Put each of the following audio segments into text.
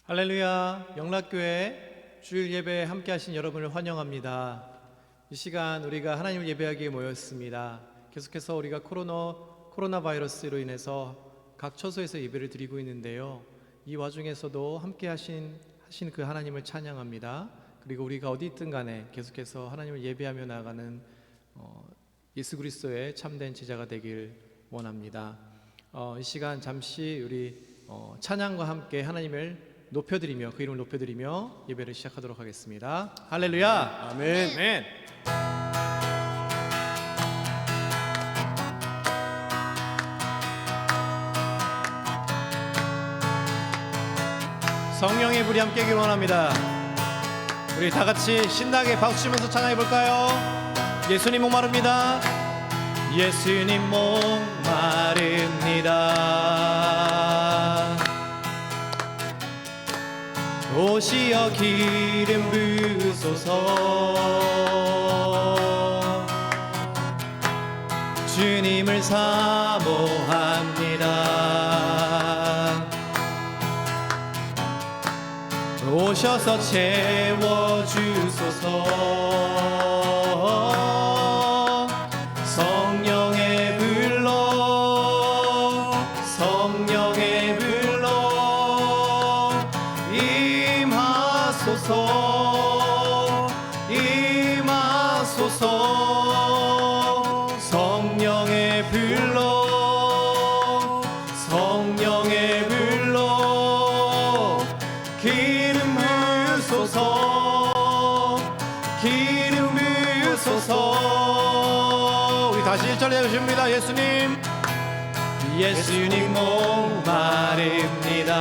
할렐루야, 영락교회 주일 예배에 함께 하신 여러분을 환영합니다. 이 시간 우리가 하나님을 예배하기에 모였습니다. 계속해서 우리가 코로나 바이러스로 인해서 각 처소에서 예배를 드리고 있는데요, 이 와중에서도 함께 하신 그 하나님을 찬양합니다. 그리고 우리가 어디 있든 간에 계속해서 하나님을 예배하며 나아가는 예수 그리스도의 참된 제자가 되길 원합니다. 이 시간 잠시 우리 찬양과 함께 하나님을 높여드리며, 그 이름을 높여드리며 예배를 시작하도록 하겠습니다. 할렐루야, 아멘. 아멘. 성령의 불이 함께 하길 원합니다. 우리 다 같이 신나게 박수 치면서 찬양해 볼까요? 예수님 목마릅니다. 예수님 목마릅니다. 오시어 기름 부으소서. 주님을 사모합니다. 오셔서 채워주소서. 성령의 불로, 성령의 불로 임하소서, 임하소서. 성령의 불로, 성령의 불로 기름 부으소서, 기름 부으소서. 우리 다시 1절 해주십니다. 예수님, 예수님 목마릅니다.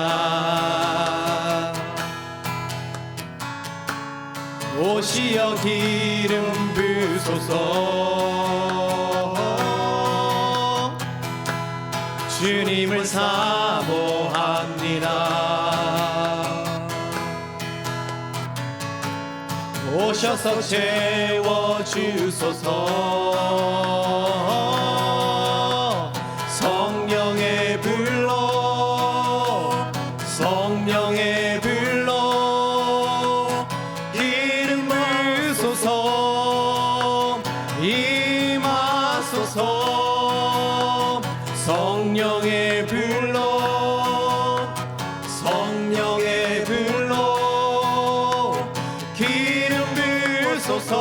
오시어 기름 부으소서. 주님을 사모합니다. 오셔서 채워주소서. 성령의 불로, 성령의 불로 기름 부으소서. 임하소서. 성령의 불로, 성령의 불로 기름 부으소서,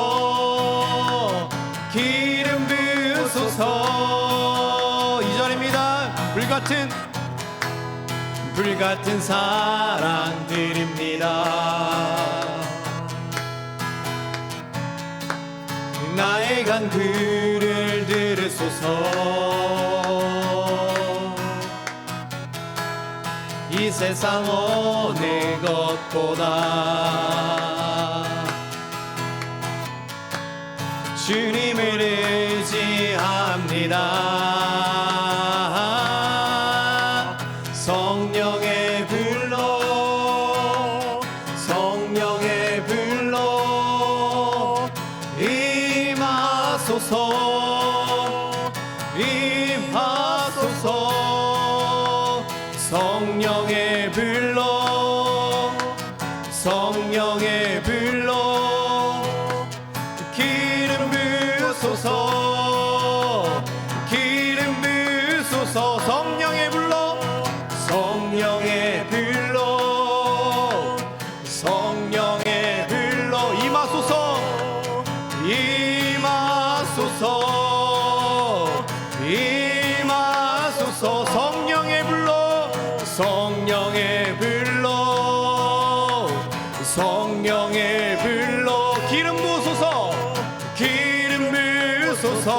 기름 부으소서. 2절입니다. 불같은 사랑 드립니다. 나의 간구를 들으소서. 이 세상 어느 것보다 주님을 의지합니다. 성령의 불로, 성령의 불로 임하소서, 임하소서. 성령의 불로, 성령의 불로 기름 부으소서, 기름 부으소서. 성령의 불로, 성령의 불로, 성령의 불로 임하소서, 임하소서, 임하소서. 성령의 불로, 성령의 불로, 성령의 불로 기름 부으소서, 기름 부으소서,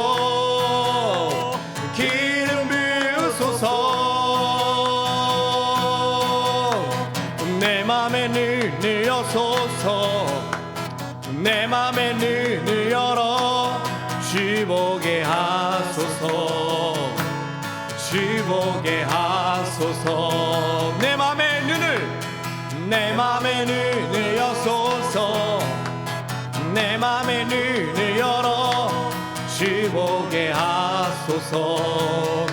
기름 부으소서. 내 맘에 눈을 여소서, 내 맘에 눈을 열어 주 보게 하소서, 주 보게 하소서. 내 맘에 눈을 여소서, 내 맘에 눈을 열어 주 보게 하소서,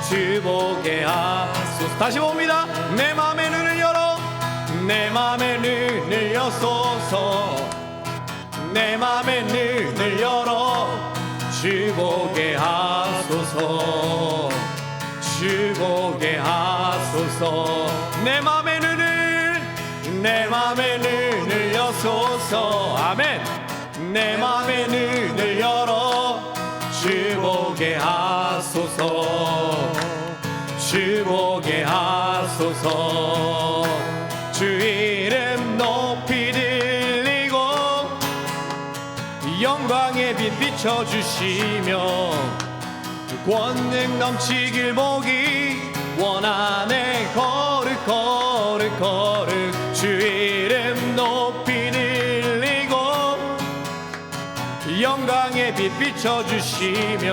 주 보게 하소서. 다시 봅니다. 내 맘의 눈을 열어, 내 맘의 눈을 여소서 내 맘의 눈을 열어 주 보게 하소서 주 보게 하소서 내 맘의 눈을 여소서 아멘 내 맘의 눈을 열어 주 보게 하소서 주 보게 하소서 주 이름 높이 들리고 영광의 빛 비춰주시며 권능 넘치길 보기 원하네 거룩 거룩 거룩 주 이름 높이 들리고 영광의 빛 비춰주시며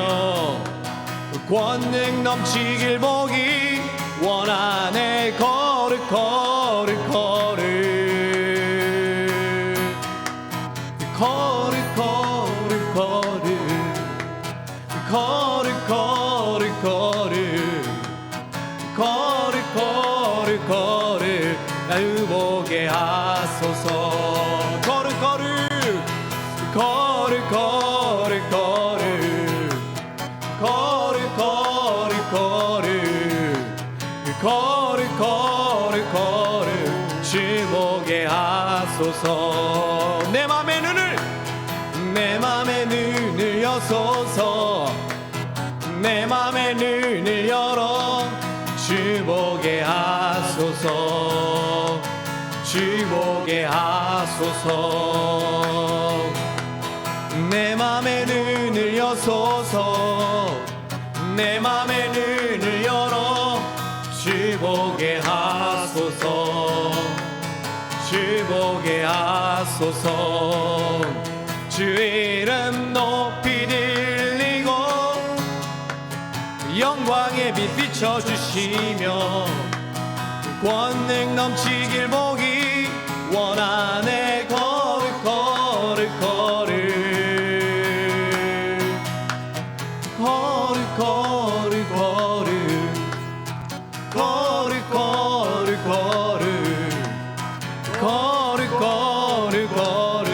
권능 넘치길 보기 원하네 거룩 거룩 거룩 거룩 거룩 거룩 거룩 거룩 거룩 거룩 거룩 나를 보게 하소서 거룩 거룩 거룩 거룩 거룩 거룩 거룩 거룩 거룩 거룩 주 보게 하소서 내 맘의 눈을 여소서 내 맘의 눈을 열어 주 보게 하소서 주 보게 하소서 내 맘의 눈을 여소서 내 맘의 눈을 열어 주 보게 하소서 주 보게 하소서 주 이름 높이 들리고 영광의 빛 비춰주시며 권능 넘치길 보기 원하네 거룩 거룩 거룩 거룩 거룩 거룩 거룩 거룩 거룩 거룩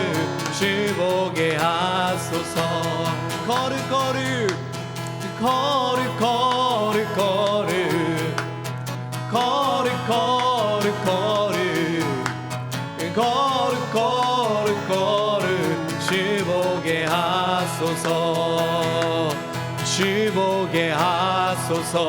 주 보게 하소서 거룩 거룩 거룩 거룩 거룩 거룩 거룩 거룩 거룩 거룩 주 보게 하소서 주 보게 하소서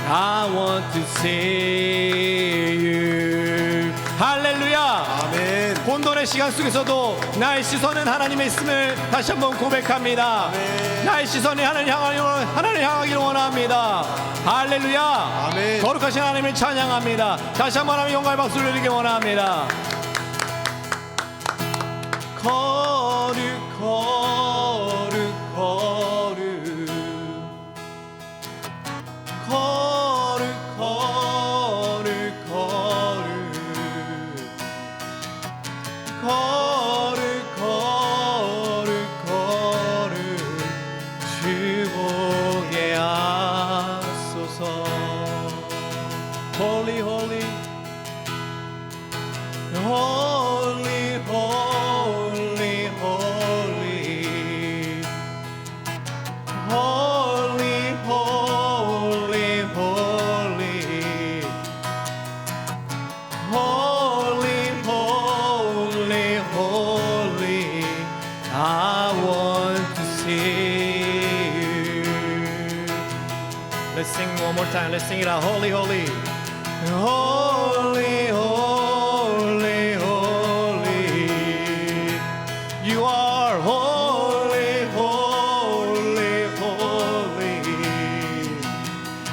I want to see you 할렐루야 아멘. 혼돈의 시간 속에서도 나의 시선은 하나님에 있음을 다시 한번 고백합니다. 아멘. 나의 시선이 하나님을 향하기를 원합니다. 할렐루야. 아멘. 거룩하신 하나님을 찬양합니다. 다시 한번 하나님 영광의 박수를 드리기 원합니다. 거룩 거룩 거룩 거룩 거룩 거룩 거룩 거룩 주 보게 하소서 Holy holy holy holy holy holy holy holy holy holy holy I want to see you Let's sing one more time. Let's sing it out. Holy holy holy holy holy You are holy holy holy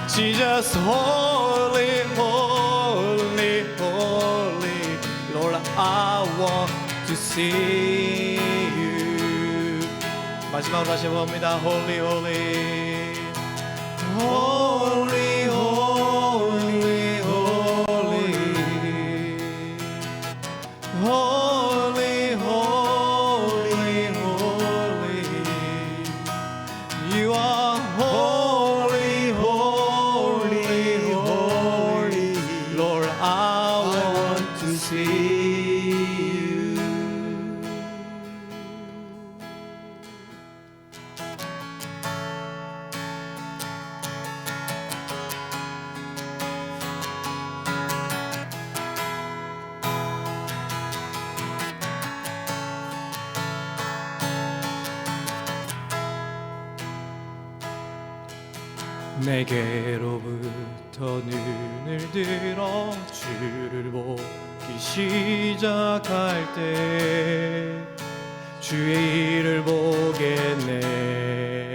Jesus holy holy holy Lord I want to see you 마지막으로 다시 봅니다 Holy holy Holy holy holy Holy holy holy You are holy holy holy Lord I want 내게로부터 눈을 들어 주를 보기 시작할 때 주의 일을 보겠네.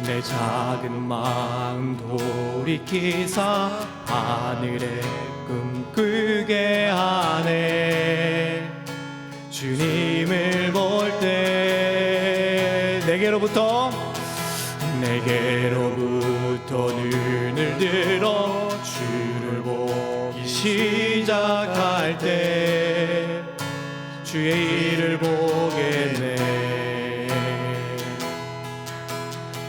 내 작은 마음 돌이키사 하늘의 꿈꾸게 하네. 주님을 볼 때 내게로부터 눈을 들어 주를 보기 시작할 때 주의 일을 보겠네.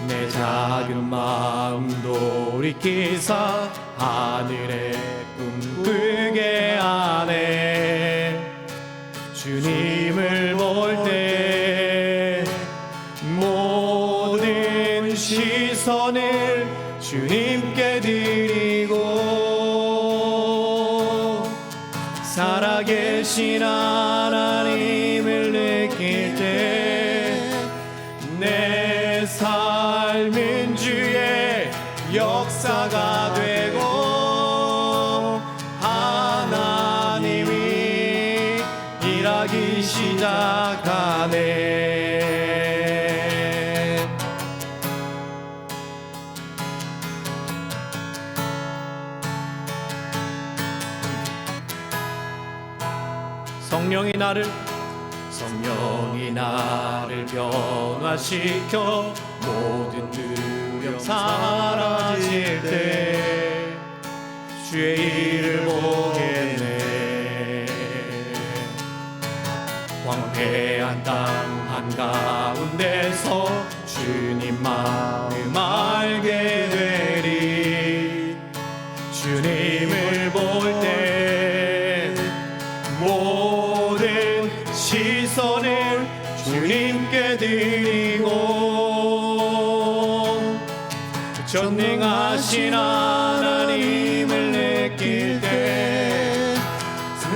내 작은 마음 돌이키사 하늘의 꿈꾸게 하네. 주님을 볼 때 모든 시선을 주님께 드리고 살아계신 하나님을 느낄 때 내 삶은 주의 역사가 되고 하나님이 일하기 시작하네. 성령이 나를 변화시켜 모든 두려움 사라질 때 주의 일을 보겠네. 황폐한 땅 한가운데서 주님 마음 알게 되리. 주님을 볼 때 모든 시선을 주님께 드리고 전능하신 하나님을 느낄 때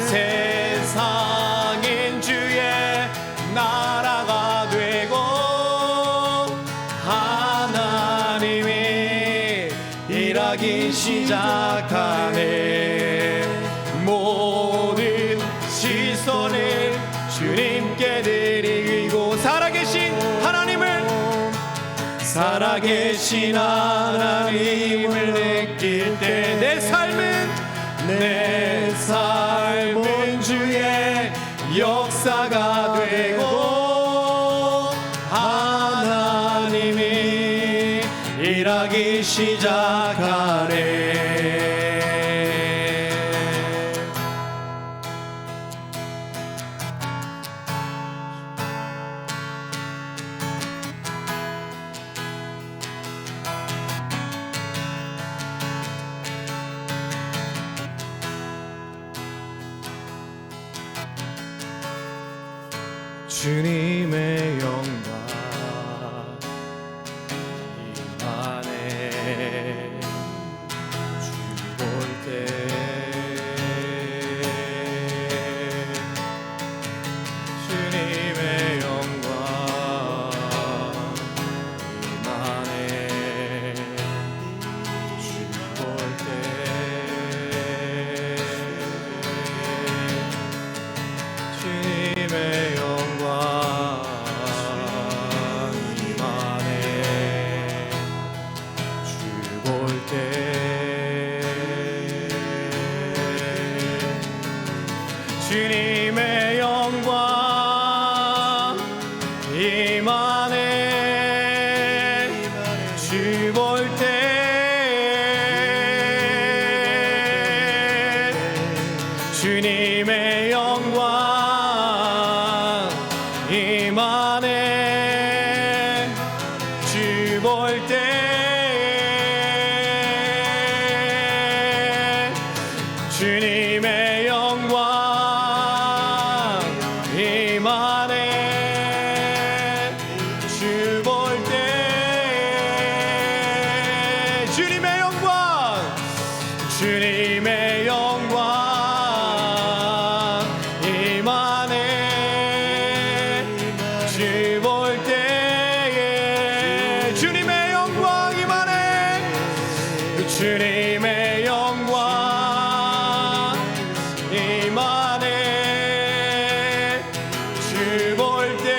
세상인 주의 나라가 되고 하나님이 일하기 시작하네. 모든 시선을 주님께 드리고 살아계신 하나님을 느낄 때 내 삶은 주의 역사가 되고 하나님이 일하기 시작하네. 주님의 영광 임하네. 주 볼 때 주님의 영광 임하네. 주 볼 때 주님의 영광 임하네. 주 볼 때 주님의 영광 임하네. 주 볼 때 주님의 영광 임하네. 주 볼 때 주님의 영광 임하네. 주 볼 때 주님의 영광 임하네. 주 볼 때에 주님의 영광 주님의 영광 임하네. 주 볼 때에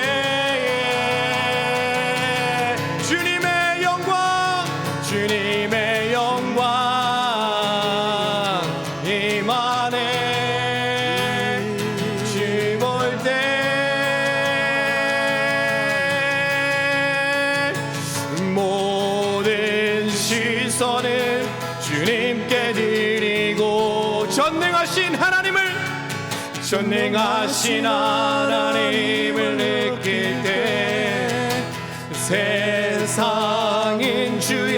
주님의 영광 주님의 영광 임하네. 주 볼 때 모든 시선을 주님께 드리고 전능하신 하나님을 느낄 때 세상인 주의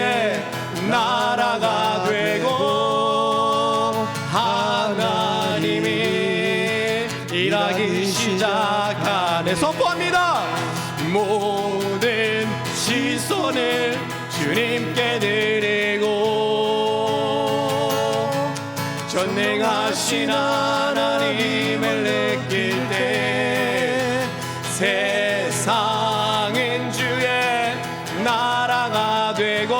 나라가 되고 하나님이 일하기 시작하네. 선포합니다. 모든 시선을 주님께 드리고 전능하신 하나님을 느낄 때 세상은 주의 나라가 되고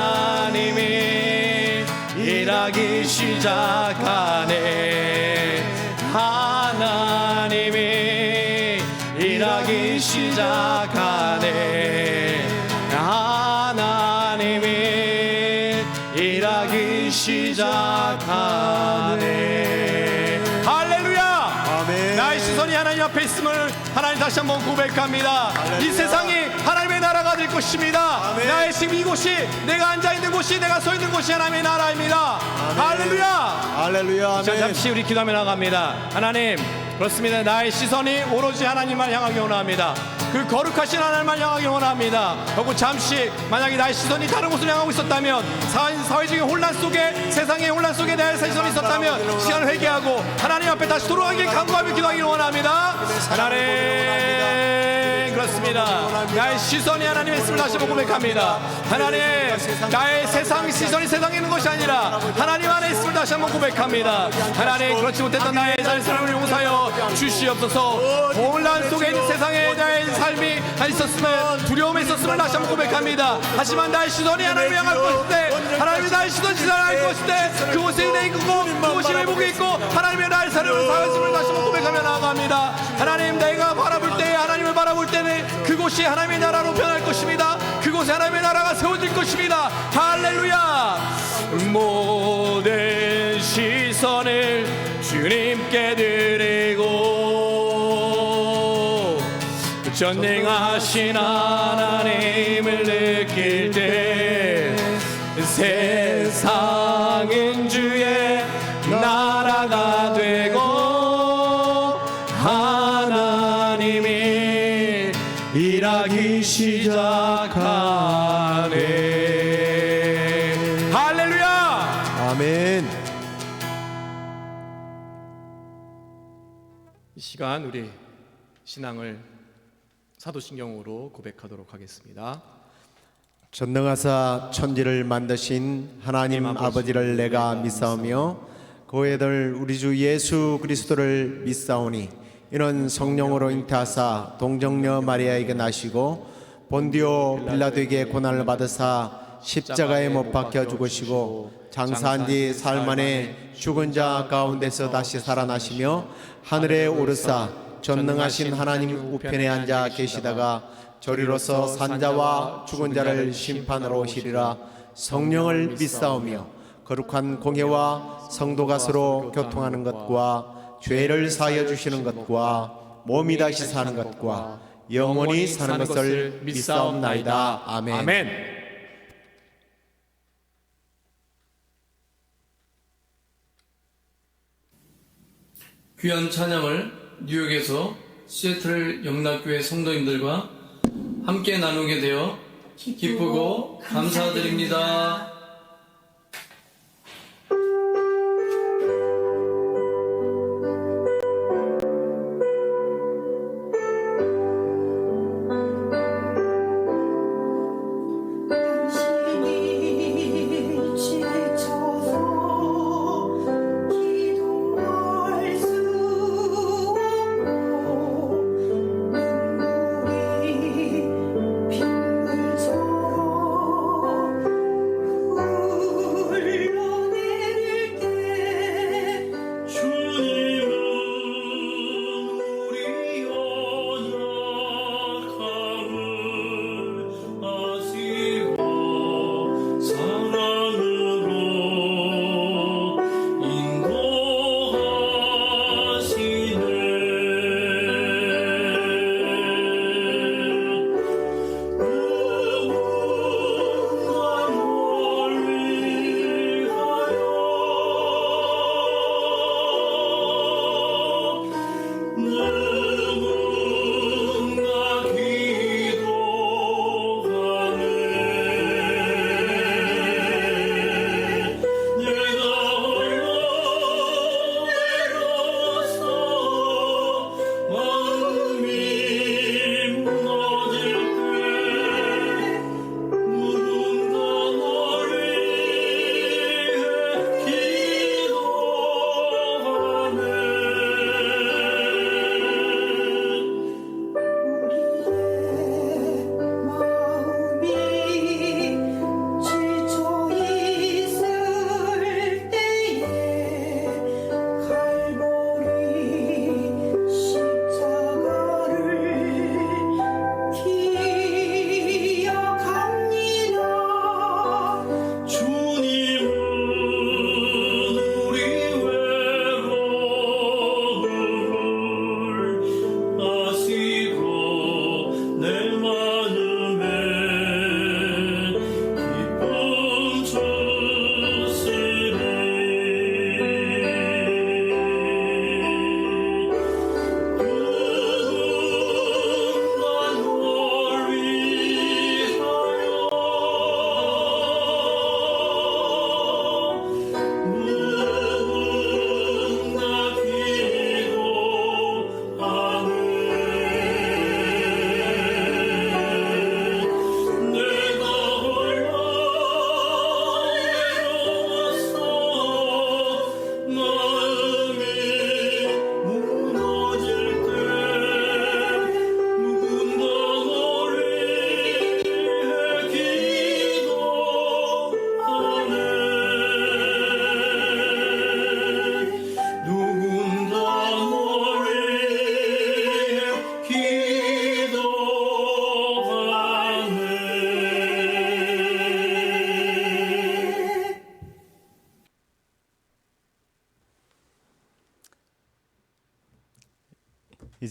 하나님이 일하기 시작하네. 하나님이 일하기 시작하네. 하나님이 일하기 시작하네. 할렐루야. 아멘. 나의 시선이 하나님 앞에 있음을 하나님 다시 한번 고백합니다. 할렐루야. 이 세상이 하나님의 나라가 될 것입니다. 아멘. 나의 지금 이곳이 내가 앉아있는 곳이 내가 서 있는 곳이 하나님의 나라입니다. 아멘. 할렐루야. 할렐루야. 자, 아멘. 잠시 우리 기도하며 나갑니다. 하나님, 그렇습니다. 나의 시선이 오로지 하나님만 향하기 원합니다. 그 거룩하신 하나님만 향하기 원합니다. 그리고 잠시 만약에 나의 시선이 다른 곳을 향하고 있었다면 사회적인 혼란 속에 세상의 혼란 속에 나의 시선이 있었다면 시간을 회개하고 하나님 앞에 다시 돌아가길 간구하며 기도하기를 원합니다. 하나님, 그렇습니다. 나의 시선이 하나님의 있음을 다시 한번 고백합니다. 하나님, 나의 세상 시선이 세상에 있는 것이 아니라 하나님 안에 있음을 다시 한번 고백합니다. 하나님, 그렇지 못했던 나의 사람을 용서하여 주시옵소서. 혼란 속에 있는 세상에 나의 삶이 있었으면 두려움에 있었음을 다시 한번 고백합니다. 하지만 나의 시선이 하나님을 향할 것일 때 하나님이 나의 시선을 향할 것일 때 그곳에 은혜 있고 그곳이 회복이 있고 하나님의 나의 삶을 사였음을 다시 한번 고백하며 나아갑니다. 하나님, 내가 바라볼 때 하나님을 바라볼 때는 그곳이 하나님의 나라로 변할 것입니다. 그곳에 하나님의 나라가 세워질 것입니다. 할렐루야. 모든 시선을 주님께 드리고 전능하신 하나님을 느낄 때 세상은 주의 나라가 되고 하나님이 일하기 시작하네. 할렐루야. 아멘. 이 시간 우리 신앙을 사도신경으로 고백하도록 하겠습니다. 전능하사 천지를 만드신 하나님 아버지를 내가 믿사오며 그 애들 우리 주 예수 그리스도를 믿사오니 이는 성령으로 잉태하사 동정녀 마리아에게 나시고 본디오 빌라도에게 고난을 받으사 십자가에 못 박혀 죽으시고 장사한 뒤 사흘 만에 죽은 자 가운데서 다시 살아나시며 하늘에 오르사 전능하신 하나님 우편에 앉아 계시다가 저리로서 산자와 죽은 자를 심판하러 오시리라. 성령을 믿사오며 거룩한 공회와 성도가 서로 교통하는 것과 죄를 사하여 주시는 것과 몸이 다시 사는 것과 영원히 사는 것을 믿사옵나이다. 아멘. 아멘. 귀한 찬양을 뉴욕에서 시애틀 영락교회 성도님들과 함께 나누게 되어 기쁘고 감사드립니다. 빗물처럼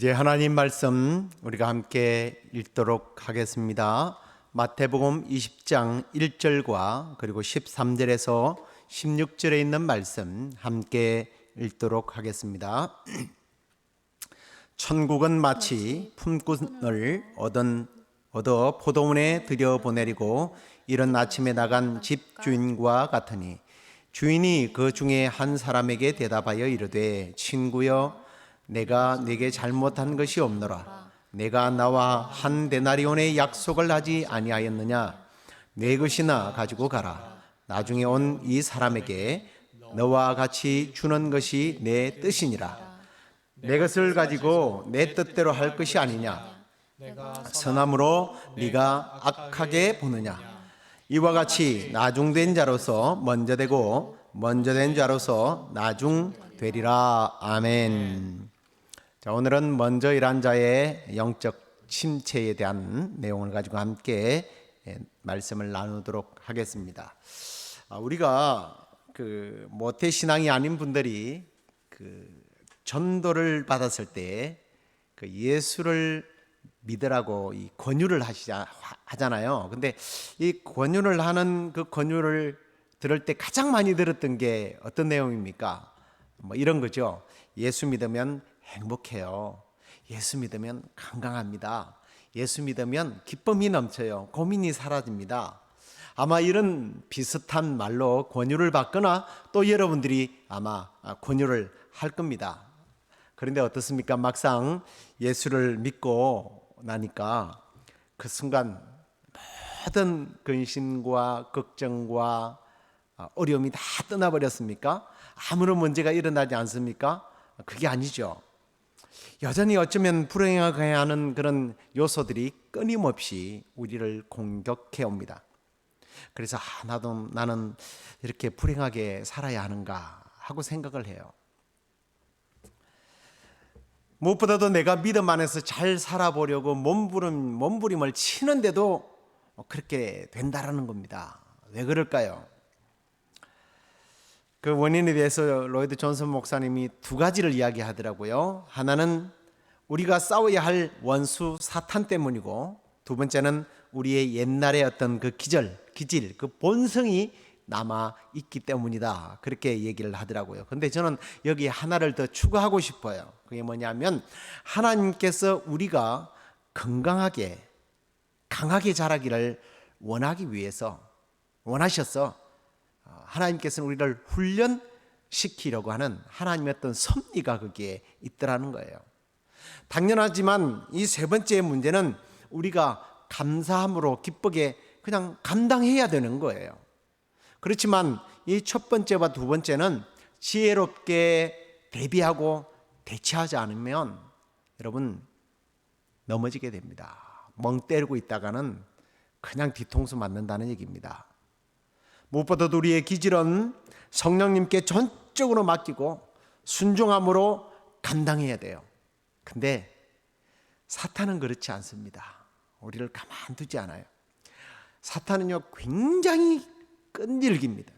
이제 하나님 말씀 우리가 함께 읽도록 하겠습니다. 마태복음 20장 1절과 그리고 13절에서 16절에 있는 말씀 함께 읽도록 하겠습니다. 천국은 마치 품꾼을 얻어 포도원에 들여보내리고 이른 아침에 나간 집주인과 같으니 주인이 그 중에 한 사람에게 대답하여 이르되 친구여 내가 네게 잘못한 것이 없노라. 내가 나와 한 데나리온의 약속을 하지 아니하였느냐. 네 것이나 가지고 가라. 나중에 온 이 사람에게 너와 같이 주는 것이 내 뜻이니라. 내 것을 가지고 내 뜻대로 할 것이 아니냐. 선함으로 네가 악하게 보느냐. 이와 같이 나중된 자로서 먼저 되고 먼저 된 자로서 나중 되리라. 아멘. 자, 오늘은 먼저 일한 자의 영적 침체에 대한 내용을 가지고 함께 말씀을 나누도록 하겠습니다. 우리가 모태 신앙이 아닌 분들이 전도를 받았을 때 예수를 믿으라고 이 권유를 하잖아요. 근데 이 권유를 하는 그 권유를 들을 때 가장 많이 들었던 게 어떤 내용입니까? 뭐 이런 거죠. 예수 믿으면 행복해요. 예수 믿으면 건강합니다. 예수 믿으면 기쁨이 넘쳐요. 고민이 사라집니다. 아마 이런 비슷한 말로 권유를 받거나 또 여러분들이 아마 권유를 할 겁니다. 그런데 어떻습니까? 막상 예수를 믿고 나니까 그 순간 모든 근심과 걱정과 어려움이 다 떠나버렸습니까? 아무런 문제가 일어나지 않습니까? 그게 아니죠. 여전히 어쩌면 불행하게 하는 그런 요소들이 끊임없이 우리를 공격해 옵니다. 그래서 나는 이렇게 불행하게 살아야 하는가 하고 생각을 해요. 무엇보다도 내가 믿음 안에서 잘 살아보려고 몸부림을 치는데도 그렇게 된다라는 겁니다. 왜 그럴까요? 그 원인에 대해서 로이드 존슨 목사님이 두 가지를 이야기하더라고요. 하나는 우리가 싸워야 할 원수 사탄 때문이고, 두 번째는 우리의 옛날의 어떤 그 기질, 그 본성이 남아 있기 때문이다. 그렇게 얘기를 하더라고요. 근데 저는 여기 하나를 더 추가하고 싶어요. 그게 뭐냐면 하나님께서 우리가 건강하게 강하게 자라기를 원하셔서 하나님께서는 우리를 훈련시키려고 하는 하나님의 어떤 섭리가 거기에 있더라는 거예요. 당연하지만 이 세 번째 문제는 우리가 감사함으로 기쁘게 그냥 감당해야 되는 거예요. 그렇지만 이 첫 번째와 두 번째는 지혜롭게 대비하고 대처하지 않으면 여러분 넘어지게 됩니다. 멍 때리고 있다가는 그냥 뒤통수 맞는다는 얘기입니다. 무엇보다도 우리의 기질은 성령님께 전적으로 맡기고 순종함으로 감당해야 돼요. 근데 사탄은 그렇지 않습니다. 우리를 가만두지 않아요. 사탄은요 굉장히 끈질깁니다.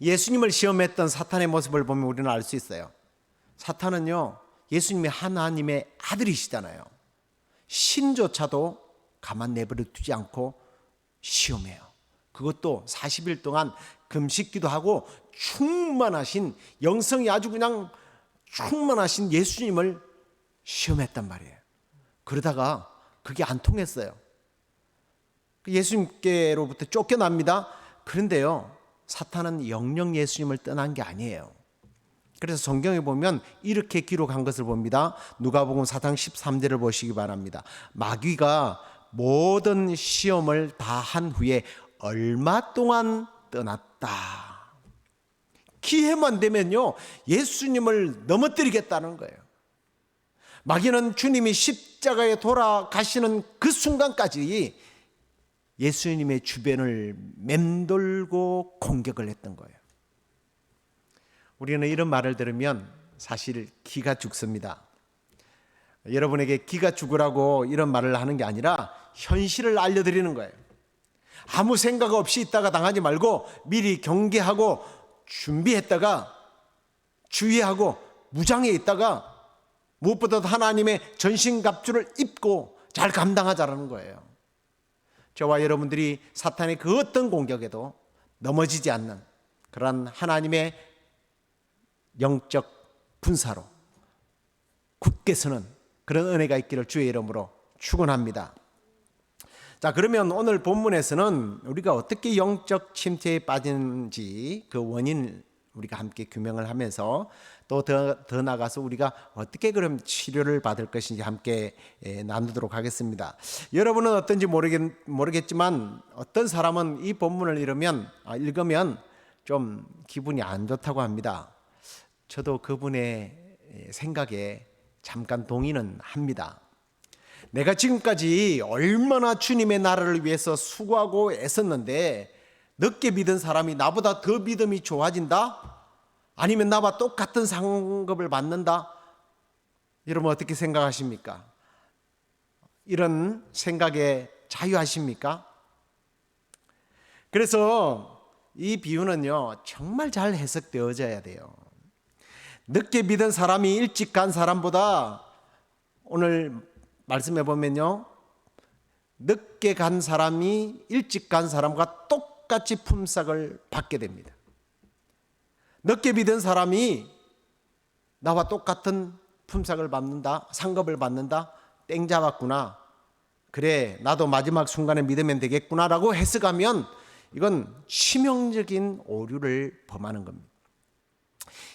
예수님을 시험했던 사탄의 모습을 보면 우리는 알 수 있어요. 사탄은요 예수님이 하나님의 아들이시잖아요. 신조차도 가만 내버려 두지 않고 시험해요. 그것도 40일 동안 금식기도 하고 충만하신 영성이 아주 그냥 충만하신 예수님을 시험했단 말이에요. 그러다가 그게 안 통했어요. 예수님께로부터 쫓겨납니다. 그런데요 사탄은 영영 예수님을 떠난 게 아니에요. 그래서 성경에 보면 이렇게 기록한 것을 봅니다. 누가복음 4장 13절을 보시기 바랍니다. 마귀가 모든 시험을 다 한 후에 얼마 동안 떠났다. 기회만 되면요 예수님을 넘어뜨리겠다는 거예요. 마귀는 주님이 십자가에 돌아가시는 그 순간까지 예수님의 주변을 맴돌고 공격을 했던 거예요. 우리는 이런 말을 들으면 사실 기가 죽습니다. 여러분에게 기가 죽으라고 이런 말을 하는 게 아니라 현실을 알려드리는 거예요. 아무 생각 없이 있다가 당하지 말고 미리 경계하고 준비했다가 주의하고 무장해 있다가 무엇보다도 하나님의 전신갑주를 입고 잘 감당하자라는 거예요. 저와 여러분들이 사탄의 그 어떤 공격에도 넘어지지 않는 그런 하나님의 영적 군사로 굳게 서는 그런 은혜가 있기를 주의 이름으로 축원합니다. 자, 그러면 오늘 본문에서는 우리가 어떻게 영적 침체에 빠지는지 그 원인을 우리가 함께 규명을 하면서 또 더 나가서 우리가 어떻게 그럼 치료를 받을 것인지 함께 나누도록 하겠습니다. 여러분은 어떤지 모르겠지만 어떤 사람은 이 본문을 읽으면 좀 기분이 안 좋다고 합니다. 저도 그분의 생각에 잠깐 동의는 합니다. 내가 지금까지 얼마나 주님의 나라를 위해서 수고하고 애썼는데 늦게 믿은 사람이 나보다 더 믿음이 좋아진다? 아니면 나와 똑같은 상급을 받는다? 여러분 어떻게 생각하십니까? 이런 생각에 자유하십니까? 그래서 이 비유는요 정말 잘 해석되어져야 돼요. 늦게 믿은 사람이 일찍 간 사람보다 오늘 말씀해 보면요 늦게 간 사람이 일찍 간 사람과 똑같이 품삯을 받게 됩니다. 늦게 믿은 사람이 나와 똑같은 품삯을 받는다, 상급을 받는다, 땡 잡았구나, 그래 나도 마지막 순간에 믿으면 되겠구나라고 해석하면 이건 치명적인 오류를 범하는 겁니다.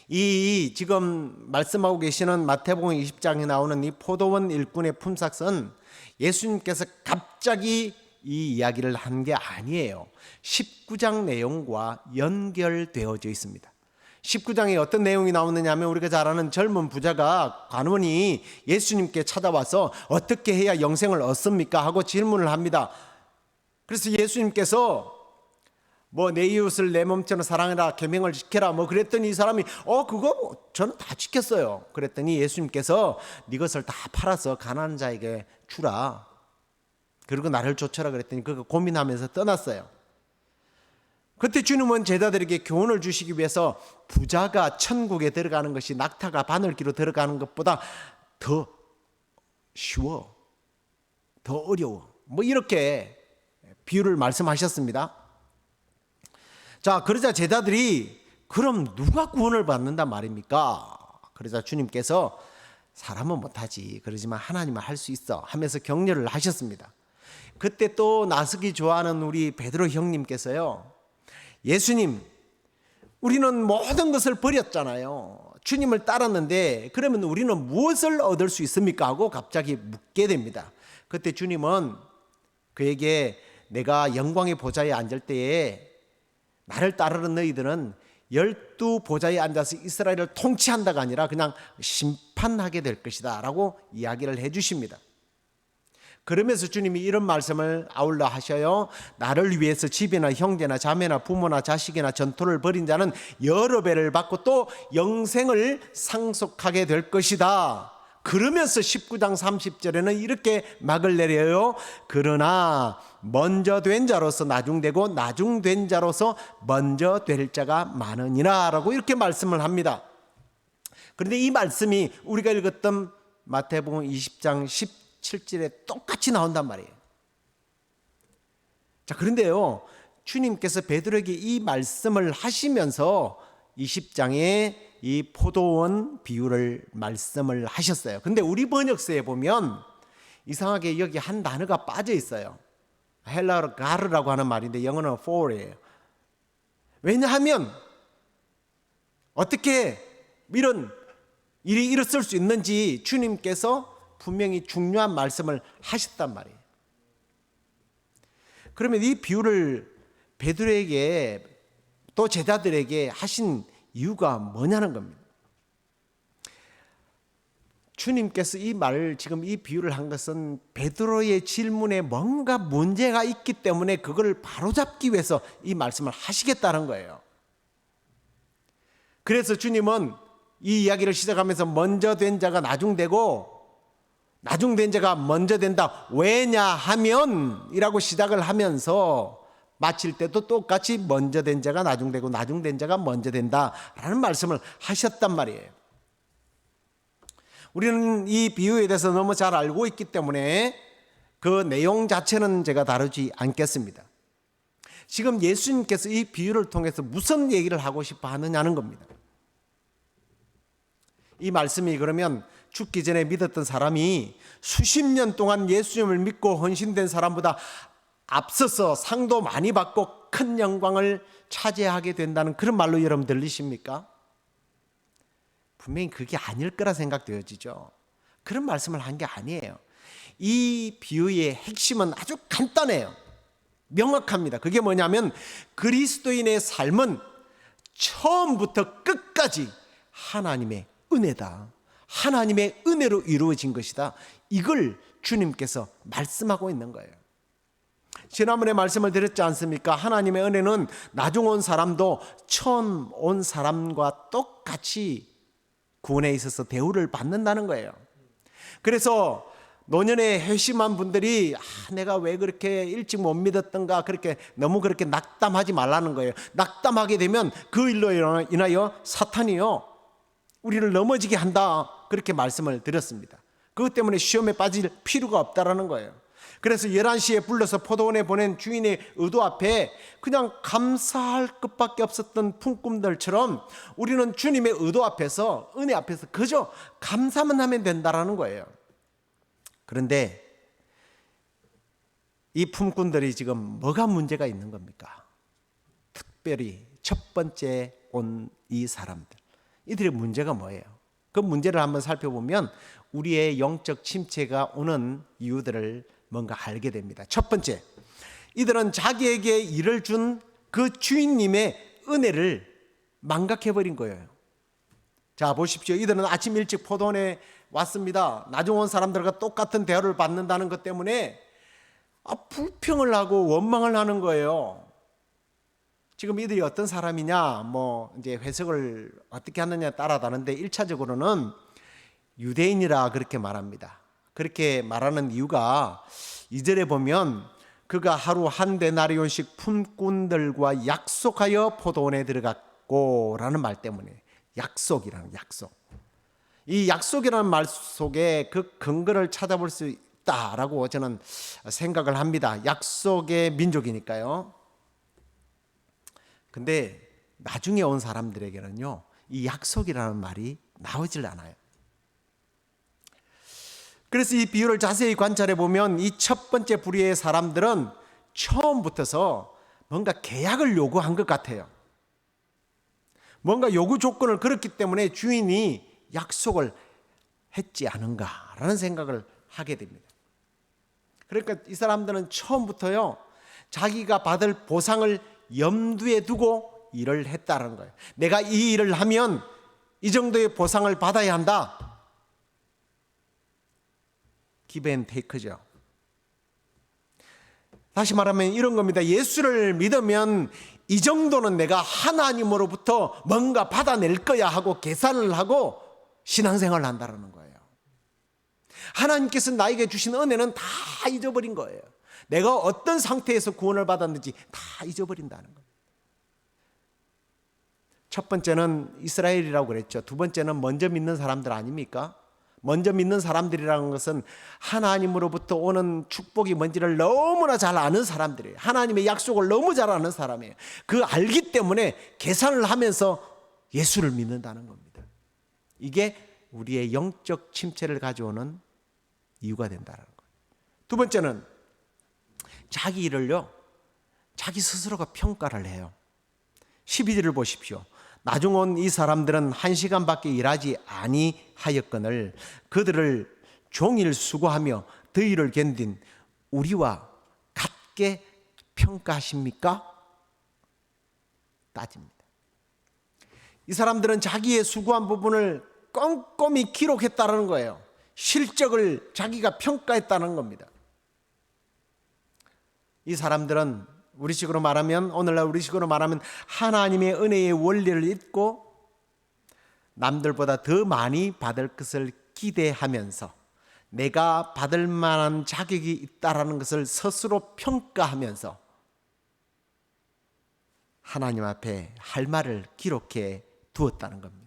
이 지금 말씀하고 계시는 마태복음 20장에 나오는 이 포도원 일꾼의 품삯은 예수님께서 갑자기 이 이야기를 한 게 아니에요. 19장 내용과 연결되어져 있습니다. 19장에 어떤 내용이 나오느냐 하면 우리가 잘 아는 젊은 부자가 관원이 예수님께 찾아와서 어떻게 해야 영생을 얻습니까? 하고 질문을 합니다. 그래서 예수님께서 내 이웃을 내 몸처럼 사랑해라, 계명을 지켜라 그랬더니 이 사람이 그거 저는 다 지켰어요. 그랬더니 예수님께서 네 것을 다 팔아서 가난한 자에게 주라, 그리고 나를 쫓아라 그랬더니 그거 고민하면서 떠났어요. 그때 주님은 제자들에게 교훈을 주시기 위해서 부자가 천국에 들어가는 것이 낙타가 바늘기로 들어가는 것보다 더 쉬워, 더 어려워, 이렇게 비유를 말씀하셨습니다. 자, 그러자 제자들이 그럼 누가 구원을 받는단 말입니까? 그러자 주님께서 사람은 못하지, 그러지만 하나님은 할 수 있어 하면서 격려를 하셨습니다. 그때 또 나서기 좋아하는 우리 베드로 형님께서요, 예수님, 우리는 모든 것을 버렸잖아요. 주님을 따랐는데 그러면 우리는 무엇을 얻을 수 있습니까? 하고 갑자기 묻게 됩니다. 그때 주님은 그에게 내가 영광의 보좌에 앉을 때에 나를 따르는 너희들은 12보좌에 앉아서 이스라엘을 통치한다가 아니라 그냥 심판하게 될 것이다 라고 이야기를 해 주십니다. 그러면서 주님이 이런 말씀을 아울러 하셔요. 나를 위해서 집이나 형제나 자매나 부모나 자식이나 전토를 벌인 자는 여러 배를 받고 또 영생을 상속하게 될 것이다. 그러면서 19장 30절에는 이렇게 막을 내려요. 그러나 먼저 된 자로서 나중되고 나중된 자로서 먼저 될 자가 많으니라 라고 이렇게 말씀을 합니다. 그런데 이 말씀이 우리가 읽었던 마태복음 20장 17절에 똑같이 나온단 말이에요. 자, 그런데요, 주님께서 베드로에게 이 말씀을 하시면서 20장에 이 포도원 비유를 말씀을 하셨어요. 근데 우리 번역서에 보면 이상하게 여기 한 단어가 빠져 있어요. 헬라어로 가르라고 하는 말인데 영어는 for이에요. 왜냐하면 어떻게 이런 일이 일어설 수 있는지 주님께서 분명히 중요한 말씀을 하셨단 말이에요. 그러면 이 비유를 베드로에게 또 제자들에게 하신 이유가 뭐냐는 겁니다. 주님께서 지금 이 비유를 한 것은 베드로의 질문에 뭔가 문제가 있기 때문에 그걸 바로잡기 위해서 이 말씀을 하시겠다는 거예요. 그래서 주님은 이 이야기를 시작하면서 먼저 된 자가 나중되고 나중된 자가 먼저 된다. 왜냐하면 이라고 시작을 하면서 마칠 때도 똑같이 먼저 된 자가 나중되고 나중된 자가 먼저 된다라는 말씀을 하셨단 말이에요. 우리는 이 비유에 대해서 너무 잘 알고 있기 때문에 그 내용 자체는 제가 다루지 않겠습니다. 지금 예수님께서 이 비유를 통해서 무슨 얘기를 하고 싶어 하느냐는 겁니다. 이 말씀이 그러면 죽기 전에 믿었던 사람이 수십 년 동안 예수님을 믿고 헌신된 사람보다 앞서서 상도 많이 받고 큰 영광을 차지하게 된다는 그런 말로 여러분 들리십니까? 분명히 그게 아닐 거라 생각되어지죠. 그런 말씀을 한 게 아니에요. 이 비유의 핵심은 아주 간단해요. 명확합니다. 그게 뭐냐면 그리스도인의 삶은 처음부터 끝까지 하나님의 은혜다. 하나님의 은혜로 이루어진 것이다. 이걸 주님께서 말씀하고 있는 거예요. 지난번에 말씀을 드렸지 않습니까? 하나님의 은혜는 나중 온 사람도 처음 온 사람과 똑같이 구원에 있어서 대우를 받는다는 거예요. 그래서 노년에 회심한 분들이 내가 왜 그렇게 일찍 못 믿었던가 그렇게 너무 그렇게 낙담하지 말라는 거예요. 낙담하게 되면 그 일로 인하여 사탄이요 우리를 넘어지게 한다 그렇게 말씀을 드렸습니다. 그것 때문에 시험에 빠질 필요가 없다라는 거예요. 그래서 11시에 불러서 포도원에 보낸 주인의 의도 앞에 그냥 감사할 것밖에 없었던 품꾼들처럼 우리는 주님의 의도 앞에서 은혜 앞에서 그저 감사만 하면 된다라는 거예요. 그런데 이 품꾼들이 지금 뭐가 문제가 있는 겁니까? 특별히 첫 번째 온 이 사람들, 이들의 문제가 뭐예요? 그 문제를 한번 살펴보면 우리의 영적 침체가 오는 이유들을 뭔가 알게 됩니다. 첫 번째, 이들은 자기에게 일을 준 그 주인님의 은혜를 망각해버린 거예요. 자, 보십시오. 이들은 아침 일찍 포도원에 왔습니다. 나중 온 사람들과 똑같은 대우를 받는다는 것 때문에 불평을 하고 원망을 하는 거예요. 지금 이들이 어떤 사람이냐, 이제 해석을 어떻게 하느냐에 따라 다른데 1차적으로는 유대인이라 그렇게 말합니다. 그렇게 말하는 이유가 2절에 보면 그가 하루 한 데나리온씩 품꾼들과 약속하여 포도원에 들어갔고 라는 말 때문에 약속이라는 약속. 이 약속이라는 말 속에 그 근거를 찾아볼 수 있다라고 저는 생각을 합니다. 약속의 민족이니까요. 근데 나중에 온 사람들에게는요, 이 약속이라는 말이 나오질 않아요. 그래서 이 비유를 자세히 관찰해 보면 이 첫 번째 부류의 사람들은 처음부터서 뭔가 계약을 요구한 것 같아요. 뭔가 요구 조건을 걸었기 때문에 주인이 약속을 했지 않은가라는 생각을 하게 됩니다. 그러니까 이 사람들은 처음부터요, 자기가 받을 보상을 염두에 두고 일을 했다는 거예요. 내가 이 일을 하면 이 정도의 보상을 받아야 한다. give and take죠. 다시 말하면 이런 겁니다. 예수를 믿으면 이 정도는 내가 하나님으로부터 뭔가 받아낼 거야 하고 계산을 하고 신앙생활을 한다는 거예요. 하나님께서 나에게 주신 은혜는 다 잊어버린 거예요. 내가 어떤 상태에서 구원을 받았는지 다 잊어버린다는 거예요. 첫 번째는 이스라엘이라고 그랬죠. 두 번째는 먼저 믿는 사람들 아닙니까? 먼저 믿는 사람들이라는 것은 하나님으로부터 오는 축복이 뭔지를 너무나 잘 아는 사람들이에요. 하나님의 약속을 너무 잘 아는 사람이에요. 그 알기 때문에 계산을 하면서 예수를 믿는다는 겁니다. 이게 우리의 영적 침체를 가져오는 이유가 된다는 거예요. 두 번째는 자기 일을요, 자기 스스로가 평가를 해요. 12절을 보십시오. 나중 온 이 사람들은 1시간밖에 일하지 아니하였거늘 그들을 종일 수고하며 더위를 견딘 우리와 같게 평가하십니까? 따집니다. 이 사람들은 자기의 수고한 부분을 꼼꼼히 기록했다는 거예요. 실적을 자기가 평가했다는 겁니다. 이 사람들은 우리식으로 말하면, 오늘날 우리식으로 말하면 하나님의 은혜의 원리를 잊고 남들보다 더 많이 받을 것을 기대하면서 내가 받을 만한 자격이 있다라는 것을 스스로 평가하면서 하나님 앞에 할 말을 기록해 두었다는 겁니다.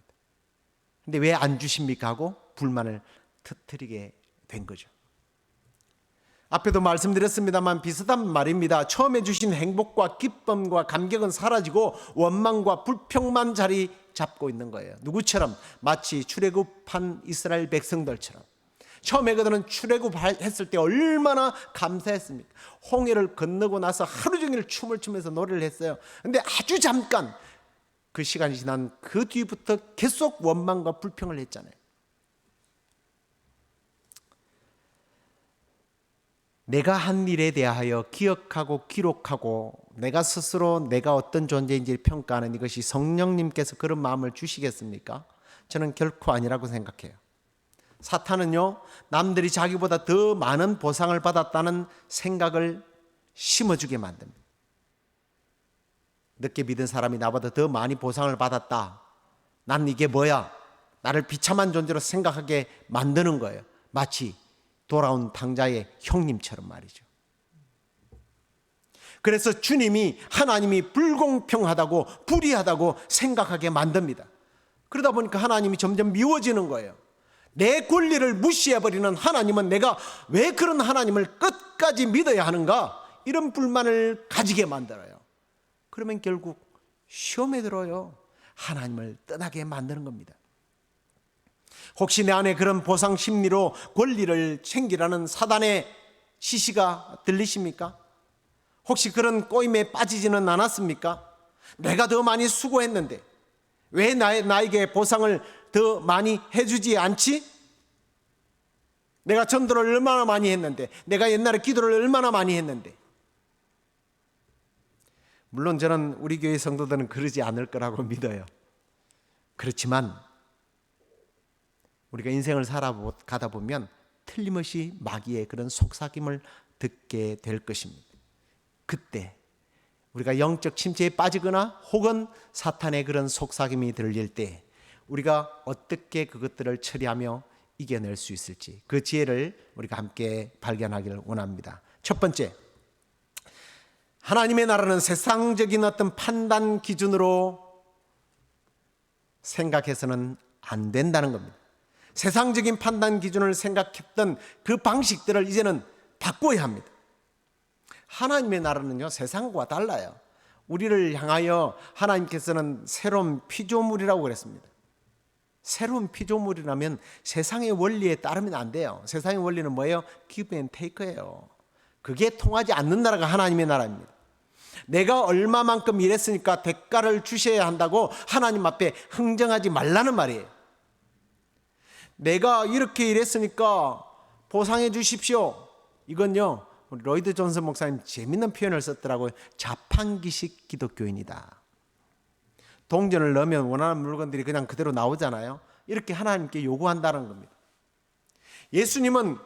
근데 왜 안 주십니까 하고 불만을 터뜨리게 된 거죠. 앞에도 말씀드렸습니다만 비슷한 말입니다. 처음에 주신 행복과 기쁨과 감격은 사라지고 원망과 불평만 자리 잡고 있는 거예요. 누구처럼? 마치 출애굽한 이스라엘 백성들처럼. 처음에 그들은 출애굽했을 때 얼마나 감사했습니까? 홍해를 건너고 나서 하루 종일 춤을 추면서 노래를 했어요. 근데 아주 잠깐 그 시간이 지난 그 뒤부터 계속 원망과 불평을 했잖아요. 내가 한 일에 대하여 기억하고 기록하고 내가 스스로 내가 어떤 존재인지를 평가하는 이것이 성령님께서 그런 마음을 주시겠습니까? 저는 결코 아니라고 생각해요. 사탄은요, 남들이 자기보다 더 많은 보상을 받았다는 생각을 심어주게 만듭니다. 늦게 믿은 사람이 나보다 더 많이 보상을 받았다. 난 이게 뭐야? 나를 비참한 존재로 생각하게 만드는 거예요. 마치 돌아온 당자의 형님처럼 말이죠. 그래서 주님이 하나님이 불공평하다고 불의하다고 생각하게 만듭니다. 그러다 보니까 하나님이 점점 미워지는 거예요. 내 권리를 무시해버리는 하나님은 내가 왜 그런 하나님을 끝까지 믿어야 하는가? 이런 불만을 가지게 만들어요. 그러면 결국 시험에 들어요. 하나님을 떠나게 만드는 겁니다. 혹시 내 안에 그런 보상 심리로 권리를 챙기라는 사단의 시시가 들리십니까? 혹시 그런 꼬임에 빠지지는 않았습니까? 내가 더 많이 수고했는데 왜 나에게 보상을 더 많이 해주지 않지? 내가 전도를 얼마나 많이 했는데, 내가 옛날에 기도를 얼마나 많이 했는데. 물론 저는 우리 교회 성도들은 그러지 않을 거라고 믿어요. 그렇지만 우리가 인생을 살아가다 보면 틀림없이 마귀의 그런 속삭임을 듣게 될 것입니다. 그때 우리가 영적 침체에 빠지거나 혹은 사탄의 그런 속삭임이 들릴 때 우리가 어떻게 그것들을 처리하며 이겨낼 수 있을지, 그 지혜를 우리가 함께 발견하기를 원합니다. 첫 번째, 하나님의 나라는 세상적인 어떤 판단 기준으로 생각해서는 안 된다는 겁니다. 세상적인 판단 기준을 생각했던 그 방식들을 이제는 바꿔야 합니다. 하나님의 나라는요, 세상과 달라요. 우리를 향하여 하나님께서는 새로운 피조물이라고 그랬습니다. 새로운 피조물이라면 세상의 원리에 따르면 안 돼요. 세상의 원리는 뭐예요? give and take예요. 그게 통하지 않는 나라가 하나님의 나라입니다. 내가 얼마만큼 일했으니까 대가를 주셔야 한다고 하나님 앞에 흥정하지 말라는 말이에요. 내가 이렇게 일했으니까 보상해 주십시오. 이건요, 우리 로이드 존슨 목사님 재밌는 표현을 썼더라고요. 자판기식 기독교인이다. 동전을 넣으면 원하는 물건들이 그냥 그대로 나오잖아요. 이렇게 하나님께 요구한다는 겁니다. 예수님은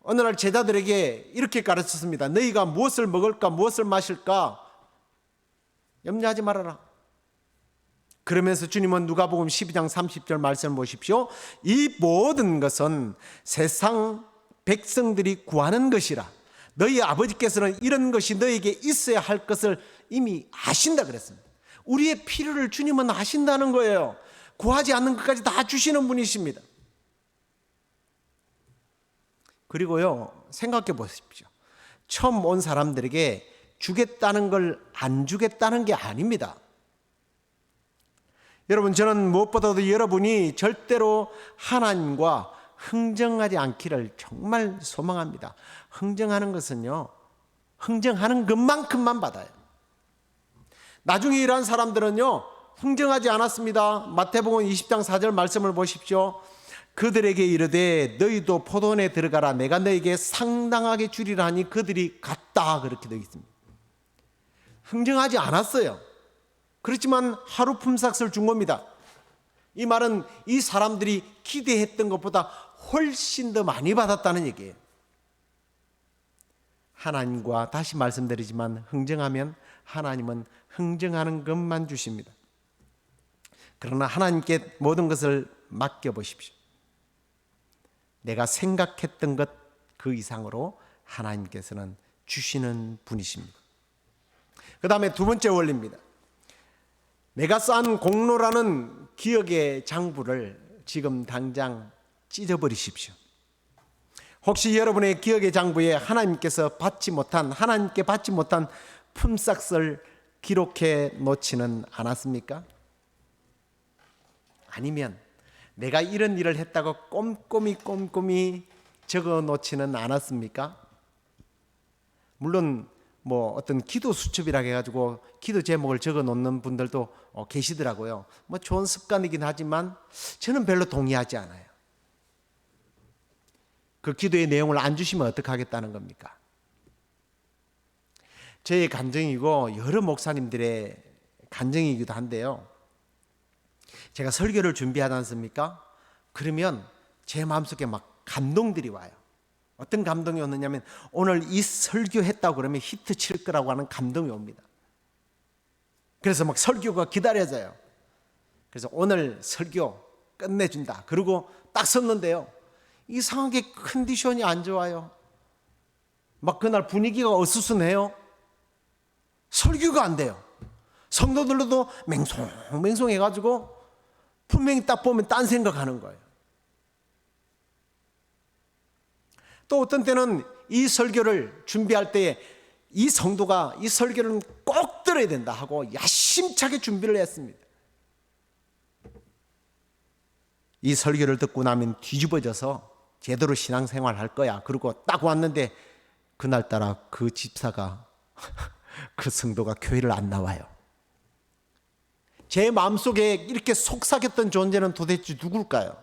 어느 날 제자들에게 이렇게 가르쳤습니다. 너희가 무엇을 먹을까 무엇을 마실까 염려하지 말아라. 그러면서 주님은 누가복음 12장 30절 말씀을 보십시오. 이 모든 것은 세상 백성들이 구하는 것이라. 너희 아버지께서는 이런 것이 너에게 있어야 할 것을 이미 아신다 그랬습니다. 우리의 필요를 주님은 아신다는 거예요. 구하지 않는 것까지 다 주시는 분이십니다. 그리고요, 생각해 보십시오. 처음 온 사람들에게 주겠다는 걸 안 주겠다는 게 아닙니다. 여러분, 저는 무엇보다도 여러분이 절대로 하나님과 흥정하지 않기를 정말 소망합니다. 흥정하는 것은요, 흥정하는 것만큼만 받아요. 나중에 일한 사람들은요, 흥정하지 않았습니다. 마태복음 20장 4절 말씀을 보십시오. 그들에게 이르되 너희도 포도원에 들어가라. 내가 너에게 상당하게 주리라 하니 그들이 갔다. 그렇게 되어 있습니다. 흥정하지 않았어요. 그렇지만 하루 품삯을 준 겁니다. 이 말은 이 사람들이 기대했던 것보다 훨씬 더 많이 받았다는 얘기예요. 하나님과 다시 말씀드리지만 흥정하면 하나님은 흥정하는 것만 주십니다. 그러나 하나님께 모든 것을 맡겨보십시오. 내가 생각했던 것 그 이상으로 하나님께서는 주시는 분이십니다. 그 다음에 두 번째 원리입니다. 내가 쌓은 공로라는 기억의 장부를 지금 당장 찢어버리십시오. 혹시 여러분의 기억의 장부에 하나님께 받지 못한 품삯을 기록해 놓지는 않았습니까? 아니면 내가 이런 일을 했다고 꼼꼼히 적어 놓지는 않았습니까? 물론 뭐 어떤 기도 수첩이라 해가지고 기도 제목을 적어 놓는 분들도 계시더라고요. 뭐 좋은 습관이긴 하지만 저는 별로 동의하지 않아요. 그 기도의 내용을 안 주시면 어떡하겠다는 겁니까? 저의 간증이고 여러 목사님들의 간증이기도 한데요. 제가 설교를 준비하지 않습니까? 그러면 제 마음속에 막 감동들이 와요. 어떤 감동이 오느냐면 오늘 이 설교했다고 그러면 히트 칠 거라고 하는 감동이 옵니다. 그래서 막 설교가 기다려져요. 그래서 오늘 설교 끝내준다. 그리고 딱 섰는데요. 이상하게 컨디션이 안 좋아요. 막 그날 분위기가 어수선해요. 설교가 안 돼요. 성도들도 맹송해가지고 분명히 딱 보면 딴 생각하는 거예요. 또 어떤 때는 이 설교를 준비할 때에 이 성도가 이 설교를 꼭 들어야 된다 하고 야심차게 준비를 했습니다. 이 설교를 듣고 나면 뒤집어져서 제대로 신앙생활 할 거야. 그리고 딱 왔는데 그날따라 그 집사가 그 성도가 교회를 안 나와요. 제 마음속에 이렇게 속삭였던 존재는 도대체 누굴까요?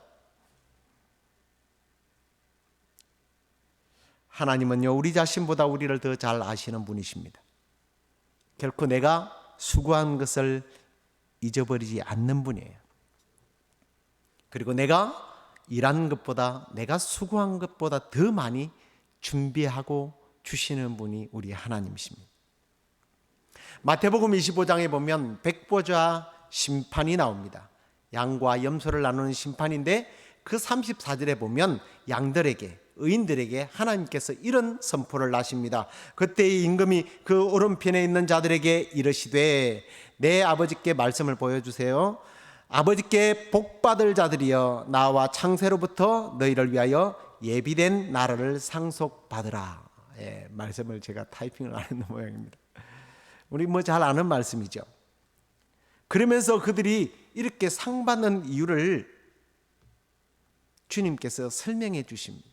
하나님은요, 우리 자신보다 우리를 더 잘 아시는 분이십니다. 결코 내가 수고한 것을 잊어버리지 않는 분이에요. 그리고 내가 일한 것보다, 내가 수고한 것보다 더 많이 준비하고 주시는 분이 우리 하나님이십니다. 마태복음 25장에 보면 백보자 심판이 나옵니다. 양과 염소를 나누는 심판인데 그 34절에 보면 양들에게, 의인들에게 하나님께서 이런 선포를 하십니다. 그때의 임금이 그 오른편에 있는 자들에게 이르시되 내 아버지께 말씀을 보여주세요. 아버지께 복받을 자들이여 나와 창세로부터 너희를 위하여 예비된 나라를 상속받으라. 말씀을 제가 타이핑을 안 했는 모양입니다. 우리 뭐 잘 아는 말씀이죠. 그러면서 그들이 이렇게 상 받는 이유를 주님께서 설명해 주십니다.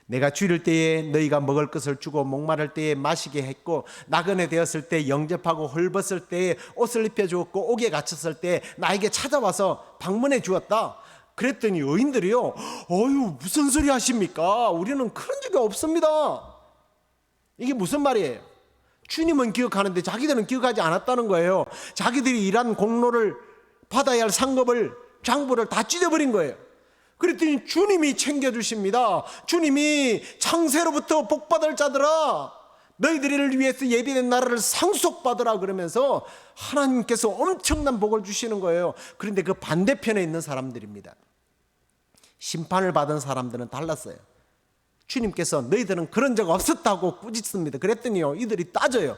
내가 줄일 때에 너희가 먹을 것을 주고 목마를 때에 마시게 했고 나그네 되었을 때 영접하고 헐벗을 때에 옷을 입혀주었고 옥에 갇혔을 때 나에게 찾아와서 방문해 주었다. 그랬더니 의인들이요, 어휴 무슨 소리 하십니까? 우리는 그런 적이 없습니다. 이게 무슨 말이에요? 주님은 기억하는데 자기들은 기억하지 않았다는 거예요. 자기들이 일한 공로를 받아야 할 상급을, 장부를 다 찢어버린 거예요. 그랬더니 주님이 챙겨주십니다. 주님이 창세로부터 복받을 자들아 너희들을 위해서 예비된 나라를 상속받으라 그러면서 하나님께서 엄청난 복을 주시는 거예요. 그런데 그 반대편에 있는 사람들입니다. 심판을 받은 사람들은 달랐어요. 주님께서 너희들은 그런 적 없었다고 꾸짖습니다. 그랬더니요, 이들이 따져요.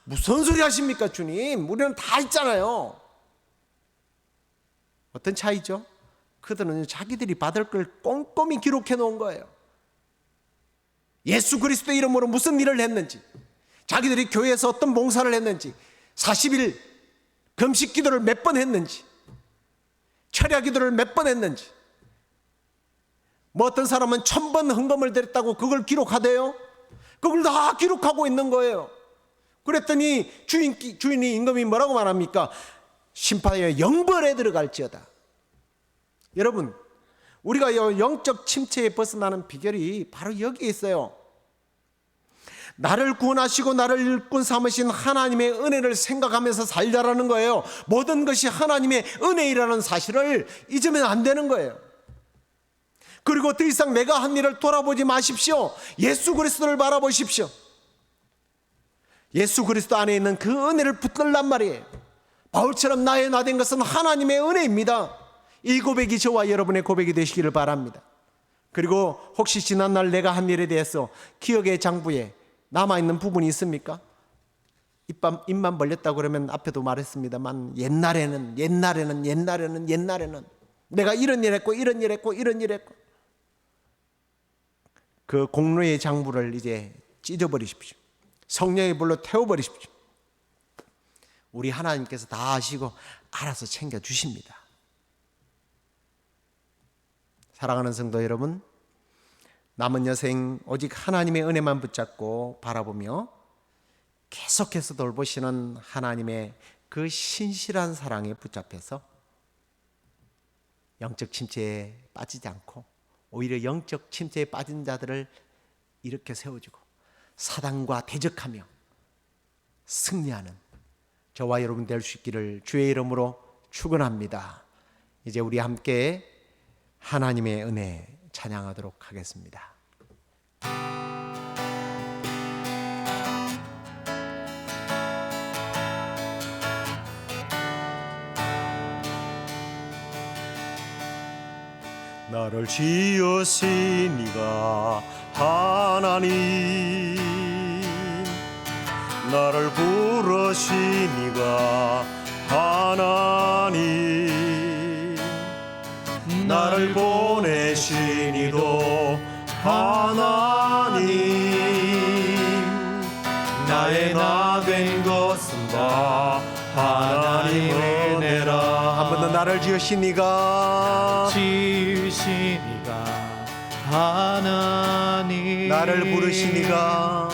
무슨 소리 하십니까 주님? 우리는 다 있잖아요. 어떤 차이죠? 그들은 자기들이 받을 걸 꼼꼼히 기록해 놓은 거예요. 예수 그리스도 이름으로 무슨 일을 했는지, 자기들이 교회에서 어떤 봉사를 했는지, 40일 금식 기도를 몇 번 했는지, 철야 기도를 몇 번 했는지, 뭐 어떤 사람은 1000번 헌금을 드렸다고 그걸 기록하대요. 그걸 다 기록하고 있는 거예요. 그랬더니 주인이 임금이 뭐라고 말합니까? 심판에 영벌에 들어갈지어다. 여러분, 우리가 영적 침체에 벗어나는 비결이 바로 여기에 있어요. 나를 구원하시고 나를 일꾼 삼으신 하나님의 은혜를 생각하면서 살자라는 거예요. 모든 것이 하나님의 은혜이라는 사실을 잊으면 안 되는 거예요. 그리고 더 이상 내가 한 일을 돌아보지 마십시오. 예수 그리스도를 바라보십시오. 예수 그리스도 안에 있는 그 은혜를 붙들란 말이에요. 바울처럼 나의 나 된 것은 하나님의 은혜입니다. 이 고백이 저와 여러분의 고백이 되시기를 바랍니다. 그리고 혹시 지난날 내가 한 일에 대해서 기억의 장부에 남아있는 부분이 있습니까? 입만 벌렸다고 그러면 앞에도 말했습니다만 옛날에는 내가 이런 일 했고 이런 일 했고 이런 일 했고, 그 공로의 장부를 이제 찢어버리십시오. 성령의 불로 태워버리십시오. 우리 하나님께서 다 아시고 알아서 챙겨주십니다. 사랑하는 성도 여러분, 남은 여생 오직 하나님의 은혜만 붙잡고 바라보며 계속해서 돌보시는 하나님의 그 신실한 사랑에 붙잡혀서 영적 침체에 빠지지 않고 오히려 영적 침체에 빠진 자들을 이렇게 세워주고 사단과 대적하며 승리하는 저와 여러분 될 수 있기를 주의 이름으로 축원합니다. 이제 우리 함께 하나님의 은혜 찬양하도록 하겠습니다. 나를 지으신 이가 하나님, 나를 부르신 이가 하나님, 나를 보내신 이도 하나님, 나의 나 된 것은 다 하나님의 은혜라. 한 번 더. 나를 지으신 이가 하나님, 나를 부르신 이가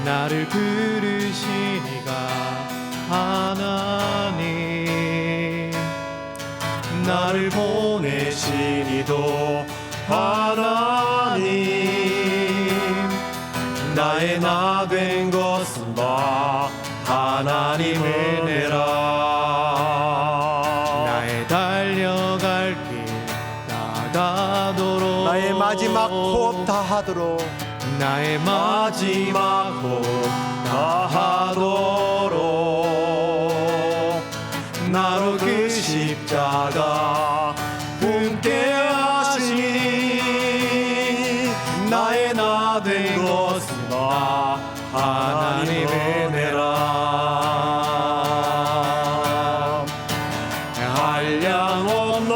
나를 부르신 이가 하나님, 나를 보내신 이도 하나님, 나의 나 된 것은 다 하나님의 은혜라. 나의 달려갈 길 다가도록, 나의 마지막 호흡 다하도록, 나의 마지막 호흡 다하도록, 나로 그 십자가 품게 하시니, 나의 나 된 것은 다 하나님의 은혜라. 한량 없는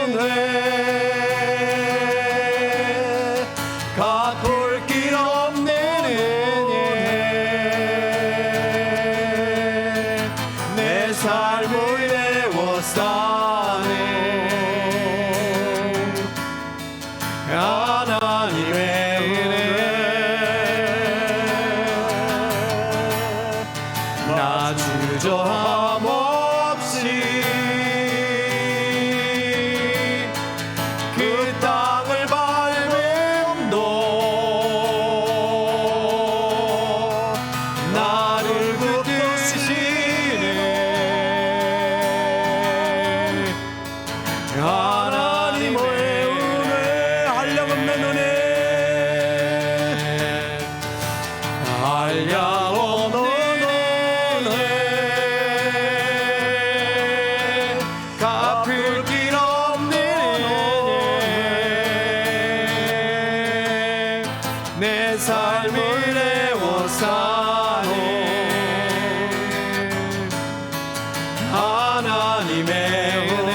은혜, 갚을 길 없는 은혜, 내 삶을 내워싸네. 하나님의 나 주저함 없이 그 땅을 밟음도 나를 붙드시네. 하나님의 은혜, 한량없는 은혜, 한량없는 갚을 길 없는 은혜, 내 삶을 내워싸네. 하나님의 은혜,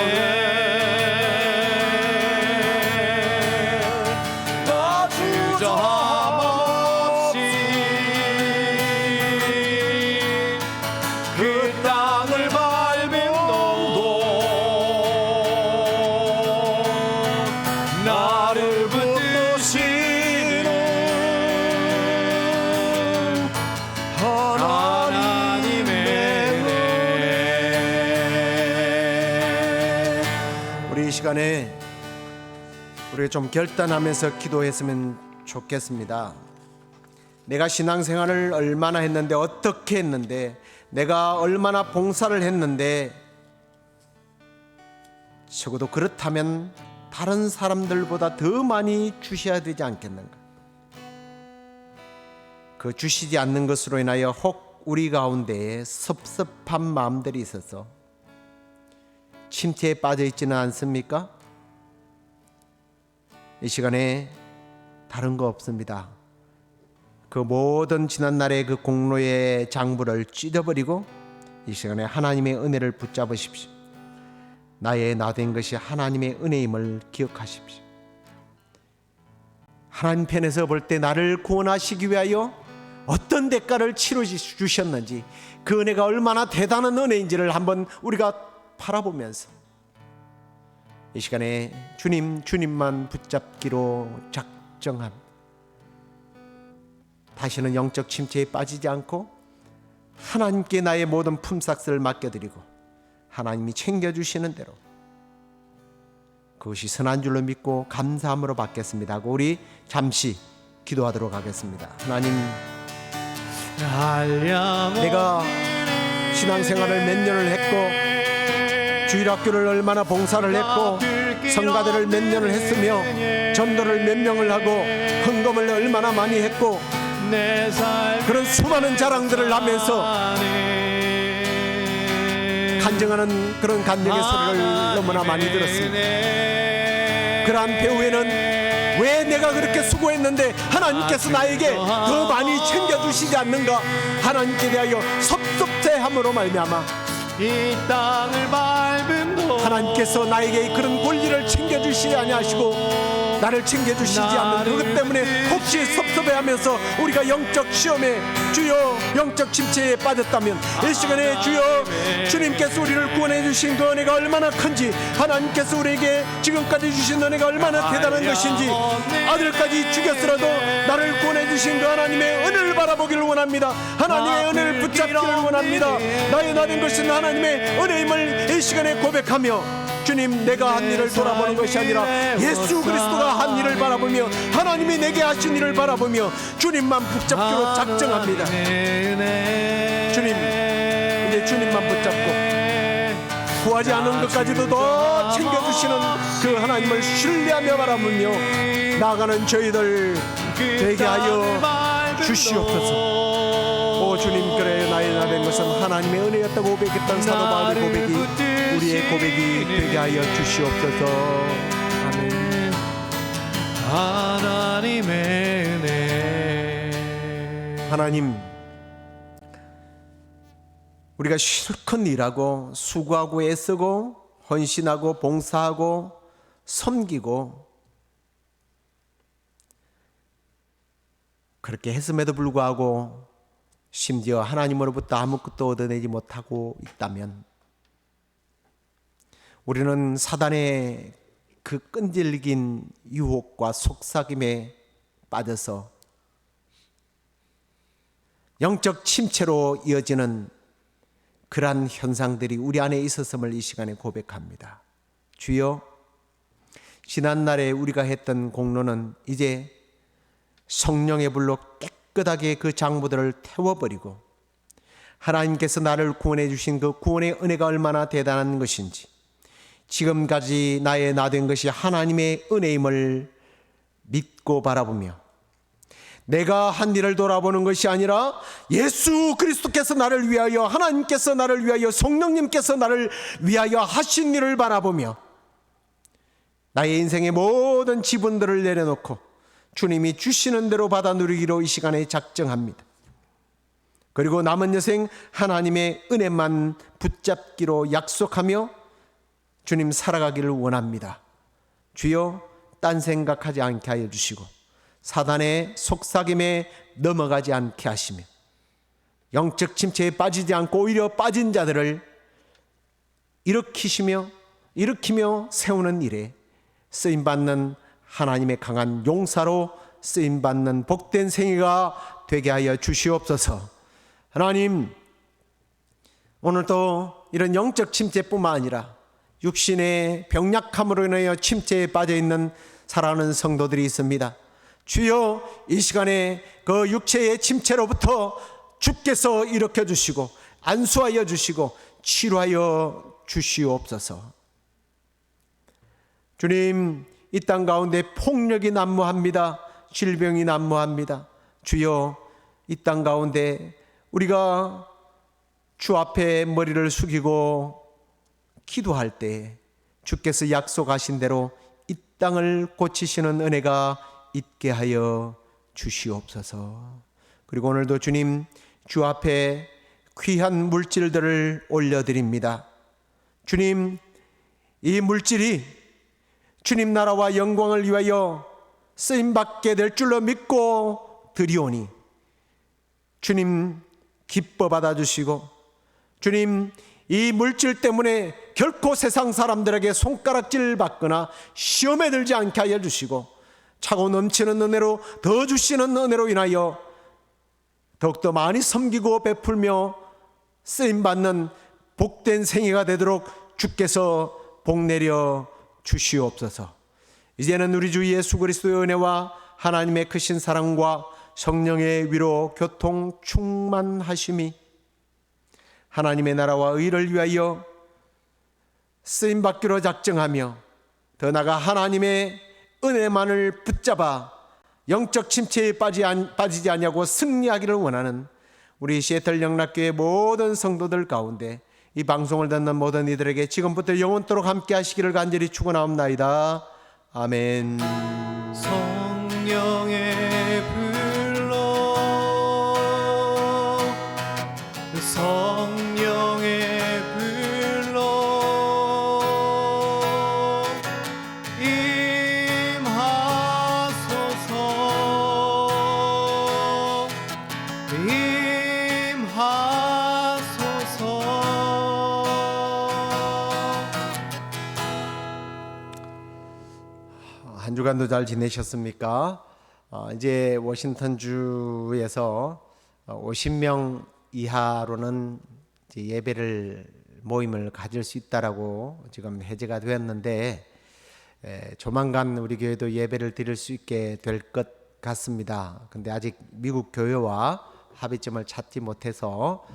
나 주저함 없이 그 땅을 밟음도 나를 붙드시는 하나님의 은혜. 우리 이 시간에 우리가 좀 결단하면서 기도했으면 좋겠습니다. 내가 신앙생활을 얼마나 했는데, 어떻게 했는데, 내가 얼마나 봉사를 했는데, 적어도 그렇다면 다른 사람들보다 더 많이 주셔야 되지 않겠는가? 그 주시지 않는 것으로 인하여 혹 우리 가운데에 섭섭한 마음들이 있어서 침체에 빠져 있지는 않습니까? 이 시간에 다른 거 없습니다. 그 모든 지난날의 그 공로의 장부를 찢어버리고 이 시간에 하나님의 은혜를 붙잡으십시오. 나의 나 된 것이 하나님의 은혜임을 기억하십시오. 하나님 편에서 볼 때 나를 구원하시기 위하여 어떤 대가를 치러 주셨는지, 그 은혜가 얼마나 대단한 은혜인지를 한번 우리가 바라보면서 이 시간에 주님만 붙잡기로 작정한, 다시는 영적 침체에 빠지지 않고 하나님께 나의 모든 품삯을 맡겨드리고 하나님이 챙겨주시는 대로 그것이 선한 줄로 믿고 감사함으로 받겠습니다 하고 우리 잠시 기도하도록 하겠습니다. 하나님, 내가 신앙생활을 몇 년을 했고 주일학교를 얼마나 봉사를 했고 성가대를 몇 년을 했으며 전도를 몇 명을 하고 헌금을 얼마나 많이 했고 그런 수많은 자랑들을 하면서 간증하는 그런 간증의 소리를 너무나 많이 들었습니다. 그러한 배후에는 왜 내가 그렇게 수고했는데 하나님께서 나에게 더 많이 챙겨주시지 않는가, 하나님께 대하여 섭섭해함으로 말미암아 이 땅을 밟음도 하나님께서 나에게 그런 권리를 챙겨주시지 아니하시고 나를 챙겨주시지 않는 그것 때문에 혹시 섭섭해하면서 우리가 영적 시험에, 주여 영적 침체에 빠졌다면 이 시간에 주여 주님께서 우리를 구원해 주신 그 은혜가 얼마나 큰지, 하나님께서 우리에게 지금까지 주신 은혜가 얼마나 대단한 것인지, 아들까지 죽였으라도 나를 구원해 주신 그 하나님의 은혜를 바라보기를 원합니다. 하나님의 은혜를 붙잡기를 원합니다. 나의 나된 것은 하나님의 은혜임을 이 시간에 고백하며, 주님, 내가 한 일을 돌아보는 것이 아니라 예수 그리스도가 한 일을 바라보며 하나님이 내게 하신 일을 바라보며 주님만 붙잡기로 작정합니다. 주님, 이제 주님만 붙잡고 구하지 않은 것까지도 더 챙겨주시는 그 하나님을 신뢰하며 바라보며 나아가는 저희들 되게 하여 주시옵소서. 오 주님, 그래 나의 나된 것은 하나님의 은혜였다고 고백했던 사도 바울의 고백이 우리의 고백이 되게 하여 주시옵소서. 아멘. 하나님의 은혜. 하나님, 우리가 실컷 일하고 수고하고 애쓰고 헌신하고 봉사하고 섬기고 그렇게 했음에도 불구하고 심지어 하나님으로부터 아무것도 얻어내지 못하고 있다면 우리는 사단의 그 끈질긴 유혹과 속삭임에 빠져서 영적 침체로 이어지는 그러한 현상들이 우리 안에 있었음을 이 시간에 고백합니다. 주여, 지난날에 우리가 했던 공로는 이제 성령의 불로 깨끗하게 그 장부들을 태워버리고 하나님께서 나를 구원해 주신 그 구원의 은혜가 얼마나 대단한 것인지, 지금까지 나의 나 된 것이 하나님의 은혜임을 믿고 바라보며 내가 한 일을 돌아보는 것이 아니라 예수 그리스도께서 나를 위하여, 하나님께서 나를 위하여, 성령님께서 나를 위하여 하신 일을 바라보며 나의 인생의 모든 지분들을 내려놓고 주님이 주시는 대로 받아 누리기로 이 시간에 작정합니다. 그리고 남은 여생 하나님의 은혜만 붙잡기로 약속하며 주님 살아가기를 원합니다. 주여, 딴 생각하지 않게 하여 주시고 사단의 속삭임에 넘어가지 않게 하시며 영적 침체에 빠지지 않고 오히려 빠진 자들을 일으키며 세우는 일에 쓰임받는 하나님의 강한 용사로 쓰임받는 복된 생애가 되게 하여 주시옵소서. 하나님, 오늘도 이런 영적 침체뿐만 아니라 육신의 병약함으로 인하여 침체에 빠져있는 사랑하는 성도들이 있습니다. 주여, 이 시간에 그 육체의 침체로부터 주께서 일으켜 주시고 안수하여 주시고 치료하여 주시옵소서. 주님, 이 땅 가운데 폭력이 난무합니다. 질병이 난무합니다. 주여, 이 땅 가운데 우리가 주 앞에 머리를 숙이고 기도할 때 주께서 약속하신 대로 이 땅을 고치시는 은혜가 있게 하여 주시옵소서. 그리고 오늘도 주님, 주 앞에 귀한 물질들을 올려드립니다. 주님, 이 물질이 주님 나라와 영광을 위하여 쓰임받게 될 줄로 믿고 드리오니 주님 기뻐 받아주시고, 주님 이 물질 때문에 결코 세상 사람들에게 손가락질 받거나 시험에 들지 않게 하여 주시고, 차고 넘치는 은혜로 더 주시는 은혜로 인하여 더욱더 많이 섬기고 베풀며 쓰임받는 복된 생애가 되도록 주께서 복내려 주시옵소서. 이제는 우리 주 예수 그리스도의 은혜와 하나님의 크신 사랑과 성령의 위로 교통 충만하심이 하나님의 나라와 의를 위하여 쓰임받기로 작정하며 더 나아가 하나님의 은혜만을 붙잡아 영적 침체에 빠지지 않냐고 승리하기를 원하는 우리 시애틀 영락교회 모든 성도들 가운데 이 방송을 듣는 모든 이들에게 지금부터 영원토록 함께 하시기를 간절히 축원하옵나이다. 아멘. 성령의 불로, 성령의 불로 임하소서, 임하소서. 한 주간도 잘 지내셨습니까? 이제 워싱턴 주에서 50명 이하로는 이제 예배를 모임을 가질 수 있다라고 지금 해제가 되었는데, 조만간 우리 교회도 예배를 드릴 수 있게 될 것 같습니다. 근데 아직 미국 교회와 합의점을 찾지 못해서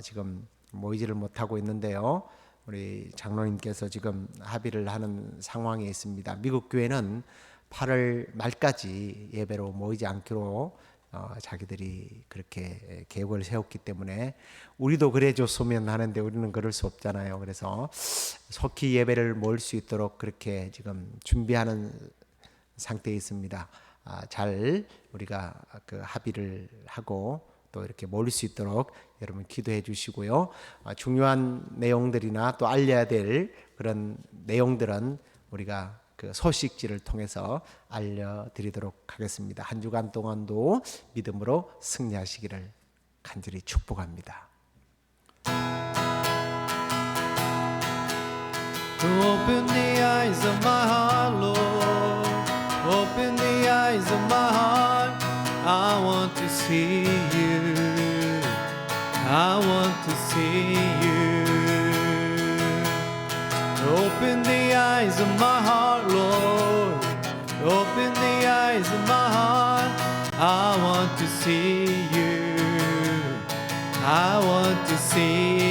지금 모이지를 못하고 있는데요. 우리 장로님께서 지금 합의를 하는 상황에 있습니다. 미국 교회는 8월 말까지 예배로 모이지 않기로 자기들이 그렇게 계획을 세웠기 때문에 우리도 그래 줬으면 하는데 우리는 그럴 수 없잖아요. 그래서 속히 예배를 모일 수 있도록 그렇게 지금 준비하는 상태에 있습니다. 잘 우리가 그 합의를 하고 또 이렇게 모일 수 있도록 여러분 기도해 주시고요. 중요한 내용들이나 또 알려야 될 그런 내용들은 우리가 그 소식지를 통해서 알려드리도록 하겠습니다. 한 주간 동안도 믿음으로 승리하시기를 간절히 축복합니다. Open the eyes of my heart, Lord. Open the eyes of my heart. I want to see you. I want to see you. Open the eyes of my heart, Lord. Open the eyes of my heart. I want to see you. I want to see